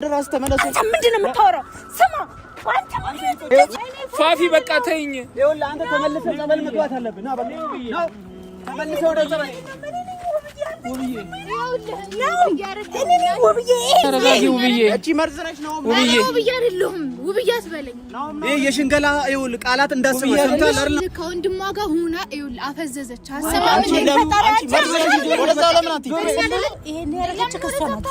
ድራስ ተመለሰ። ምንድነው የምታወራው? ስማ ፋፊ በቃ ተይኝ። ይኸውልህ አንተ ተመልሰህ ጸበል መግባት አለብህ። ና በቃ ነው ተመልሰህ ወደ ጸበል ተረጋጊ ውብዬ። እቺ መርዝ ነች ነው ውብዬ አይደለሁም። ውብዬ አትበለኝ። ይሄ የሽንገላ ይኸውልህ ቃላት እንዳሰማ ሰምተሃል አይደል? ከወንድሟ ጋር ሆና ይኸውልህ አፈዘዘች። አንቺ መርዝ ነች። ወደዛ ለምን አትይኝ? ይሄን ያረጋች ከሷ ናት።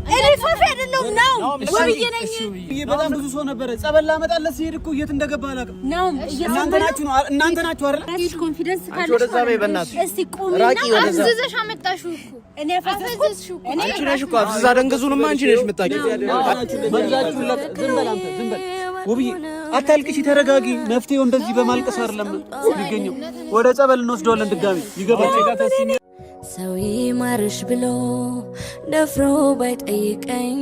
እኔ ፋፊ አይደለሁም ነው ውብዬ ነኝ። በጣም ብዙ ሰው ነበረ ጸበል ላመጣለት ሲሄድ እኮ የት እንደገባ አላውቅም። ነው እናንተ ናችሁ አይደል? ራስሽ ኮንፊደንስ ካለሽ ወደዛ በይ በእናትሽ። እስቲ ቁሚና አፍዝዘሽ አመጣሽው እኮ እኔ አፈዘዝሽው እኮ አንቺ ነሽ እኮ አፍዝዛ ደንገዙንማ አንቺ ነሽ የምታውቂው። ዝም በል አንተ ዝም በል ውብዬ አታልቅሽ፣ ተረጋጊ። መፍትሄው እንደዚህ በማልቀስ አይደለም የሚገኘው። ወደ ጸበል እንወስደዋለን ድጋሚ ይገባል። ሰው ይማርሽ ብሎ ደፍሮ ባይጠይቀኝ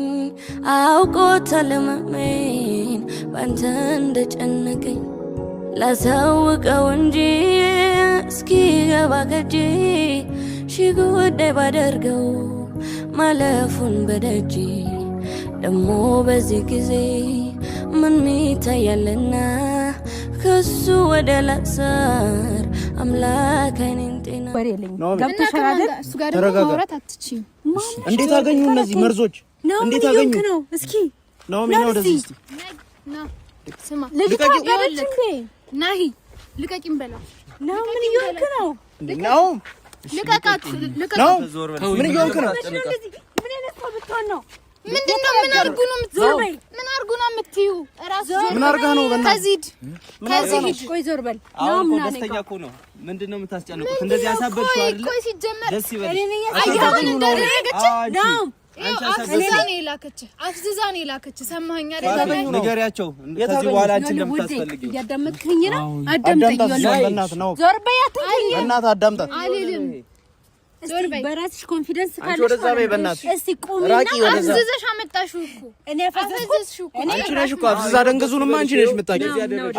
አውቆ ተለመመኝ ባንተ እንደጨነቀኝ ላሳውቀው እንጂ እስኪገባ ከጄ ሺ ጉዳይ ባደርገው ማለፉን በደጅ ደሞ በዚህ ጊዜ ምን ሚታያልና ከሱ ወደ ላሳር አምላክ አይኔን ጤና ገብተሻል አይደል? እሱ ጋር ደግሞ ማውራት አትችይም። እንዴት አገኙ እነዚህ መርዞች? እንዴት አገኙ? ነው እስኪ ነው ምን ነው ወደዚህ እስቲ ና ስማ ልቀቂ ያለች እንዴ ናሂ ልቀቂም በለው ነው ምን ይሆንክ ነው ነው ልቀቃት ልቀቃት ነው ምን ይሆንክ ነው ምን አይነት ሰው ብትሆን ነው ምንድነው ምን አርጉ ነው የምትዞር በይ ምን አርጉ ነው የምትዩ እራስ ዞር ምን አርጋ ነው በእናትህ ከዚህ ቆይ ዞር በል ነው ምን አለኝ ደስተኛ እኮ ነው ምንድነው የምታስጨንቁት እንደዚህ ያሳበድሽው አይደል ቆይ ሲጀመር ደስ ይበል አያውን እንደረገች ነው አፍዝዛ ነው የላከች ሰማኸኝ አይደል ንገሪያቸው ከዚህ በኋላ አንቺ እንደምታስፈልጊው ያዳመጥከኝ ነው አዳምጠኝ በእናትህ ነው ዞር በይ አትንከኝ በእናትህ አዳምጣት አልልም ዞር በይ በራስሽ ኮንፊደንስ ካለሽ ወደዛ በይ በእናትሽ እስቲ ቁሚና አፍዝዘሽ አመጣሽው እኮ እኔ አፍዝዘሽው እኮ አንቺ ነሽ እኮ አፍዝዛ ደንገዙንማ አንቺ ነሽ የምታውቂው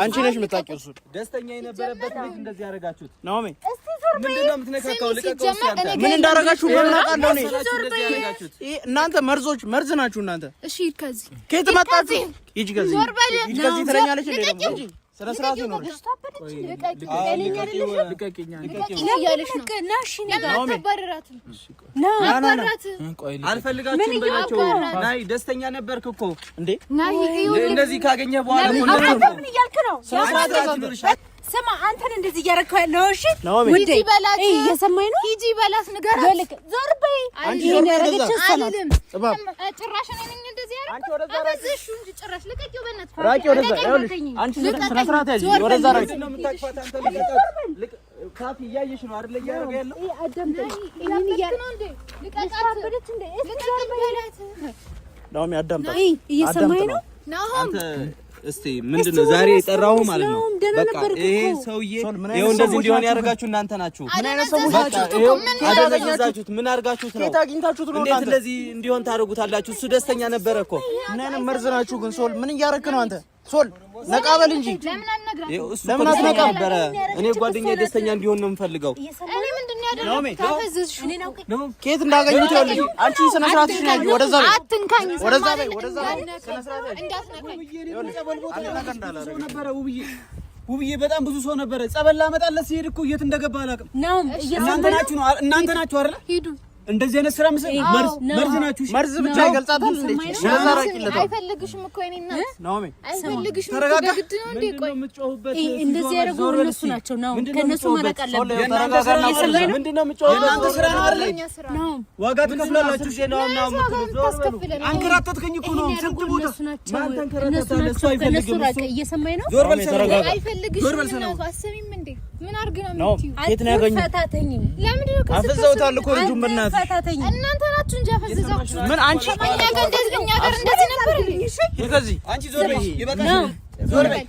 አንቺ ነሽ የምታውቂው እሱ ደስተኛ የነበረበት ቤት እንደዚህ ያደርጋችሁት ነው ምን እስቲ ዞር በይ ምንድነው የምትነካካው ልቀቀው ሲያንተ ምን እንዳደረጋችሁ በምን አውቃለሁ እኔ እናንተ መርዞች መርዝ ናችሁ እናንተ እሺ ከዚህ ከየት መጣችሁ ሂጂ ከዚህ ዞር በል ሂጂ ከዚህ ትለኛለች እንዴ ደግሞ ሂጂ ስለ ስርዓት ነው አልፈልጋችሁም በላቸው ናይ ደስተኛ ነበርክ እኮ እንዴ እንደዚህ ካገኘ በኋላ ምን እያልክ ነው ስማ አንተን እንደዚህ እያረከው ያለው እሺ ውዴ በላት እየሰማኝ ነው ሂጂ በላት ንገራት ዞር በይ አንቺ ያረጋች ሰላም ጭራሽ እኔ ነኝ እንደዚህ ያረከው አበዝሽ እንጂ ጭራሽ ልቀቂው በእናትህ ራቂ ወደዛ ይኸውልሽ አንቺ ስለ ስርዓት ያዥ ወደዛ ራቂ ነው የምታቅፋት አንተ ካፊ እያየሽ ነው አይደል እያረገ ያለው አዳምጠኝ ይሄን እያረገ ነው እንዴ ልቀቃት በደት እንዴ ዞር በላት ናኦሚ አዳምጣ እየሰማኝ ነው አንተ እስቲ ምንድነው ዛሬ የጠራው ማለት ነው በቃ ይሄ ሰውዬ ይሄው እንደዚህ እንዲሆን ያደርጋችሁ እናንተ ናችሁ ምን አይነት ሰው ናችሁ አደረጋችሁት ምን አድርጋችሁት ነው ታግኝታችሁት ነው እንዴት እንደዚህ እንዲሆን ታደርጉታላችሁ እሱ ደስተኛ ነበረ እኮ ምን አይነት መርዝ ናችሁ ግን ሶል ምን እያረክ ነው አንተ ሶል ነቃበል እንጂ ለምን አትነቃም ነበረ እኔ ጓደኛዬ ደስተኛ እንዲሆን ነው የምፈልገው እኔ ምንድነው ያደረኩት ታፈዝሽ እኔ ነው ከየት እንዳገኙት ይኸውልሽ አንቺ ስነ ስርዓትሽ ነው ወደዛ በይ አትንካኝ ወደዛ በይ ስነ ስርዓትሽ እንዳትነካኝ ነበረ ውብዬ በጣም ብዙ ሰው ነበረ ጸበል ላመጣለት ሲሄድ እኮ የት እንደገባ አላውቅም ነው እናንተ ናችሁ አይደል ሂዱ እንደዚህ አይነት ስራ መርዝ ናችሁ መርዝ ብቻ ይገልጻታል እንዴ ስለዛራቂለታ አይፈልግሽም እኮ እኔ እናት ናኦሚ አይፈልግሽም ተረጋጋ ግድ ነው እንዴ ቆይ እንደዚህ ያደረጉ እነሱ ናቸው ነው ከነሱ መረቅ አለበት ምንድነው የምትጮሁት እናንተ ስራ ነው አይደል ነው ዋጋ ትከፍላላችሁ ነው አንከራተትከኝ እኮ ነው ስንት ቦታ ማን ተንከራተታለ እሱ አይፈልግም እየሰማኝ ነው ዞር በል ተረጋጋ አይፈልግሽም ነው አሰሚም እንዴ ምን አርግ ነው የምትዩ የት ነው ያገኙ ፈታተኝ ለምንድን ነው አፈዘውታል እኮ ልጁን በእናትህ ፈታተኝ እናንተ ናችሁ እንጂ አፈዘዛችሁ ምን አንቺ እኛ ጋር እንደዚህ ነበር እሺ ይከዚ አንቺ ዞር በይ ይበቃሽ ዞር በይ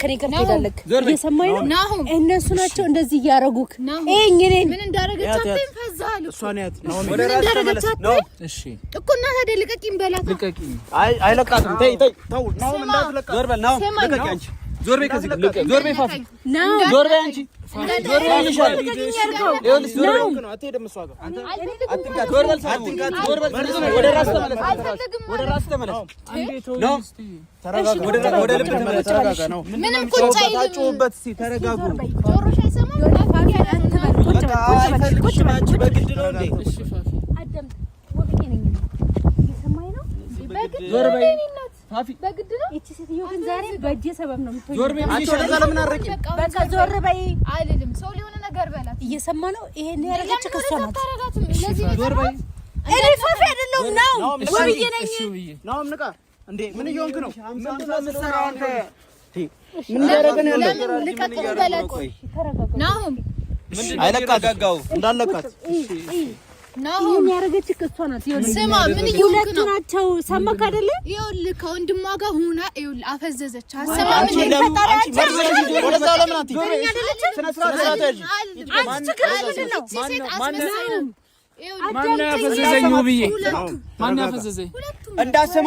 ከኔ ጋር ትሄዳለህ እየሰማኝ ነው እነሱ ናቸው እንደዚህ እያረጉክ እኔን ምን እንዳረገቻተኝ ፈዛል እሷ ናት ነው ወደ ራስ ተመለስ ነው እሺ እኮ እናት አይደልቀቂም በላት ልቀቂኝ አይለቃትም ተይ ተው ነው እንዳትለቃ ዞር በል ነው ልቀቂ አንቺ ዞር በይ ከዚህ ዞር በይ ፋፊ ዞር በይ አንቺ ዞር በይ ይሻል ይኸውልሽ ዞር በይ ነው አትሄድም እሷ ጋር አንተ አትንካት ዞር በል ዞር በል ወደ ራስ ተመለስ ወደ ራስ ተመለስ ነው ተረጋጋ ወደ ልብ ተመለስ ተረጋጋ ነው ምንም ቁጭ አይልም እስኪ ተረጋጉ ጆሮሽ አይሰማም ፋፊ አትበል ቁጭ በል በግድ ነው እንዴ እሺ ፋፊ አደም ወብዬ ነኝ እየሰማኝ ነው በግድ ዞር በይ ፋፊ በግድ ነው እቺ ሴትዮ ግን ዛሬ በእጄ ሰበብ ነው የምትሆነው ዞር በይ ይሻል ለምን አረቂ በቃ ዞር በይ አይልም ሰው ሊሆነ ነገር በላት እየሰማ ነው ይሄን ያረጋች ከሷ ናት ለዚህ ዞር በይ እኔ ፋፊ አይደለም ነው ወብዬ ነኝ ነው ንቃ እንዴ ምን እየሆንክ ነው ምን ተሰራው አንተ ምን ያረጋን ያለው ልቀቅ በላት ናሁም አይለቃጋጋው እንዳለቃት ነው ምን ያረጋች ከሷ ናት ይኸውልህ ስማ ምን ይሁን ናቸው ሰማክ አይደለ ይኸውልህ ከወንድሟ ጋር ሆና ይኸውልህ አፈዘዘች አሰማ ምን ይፈጠራል ወደዛ ለምን አትይ ስነ ስርዓት ያታጂ ማን ያፈዘዘኝ ውብዬ ማን ያፈዘዘኝ እንዳሰማ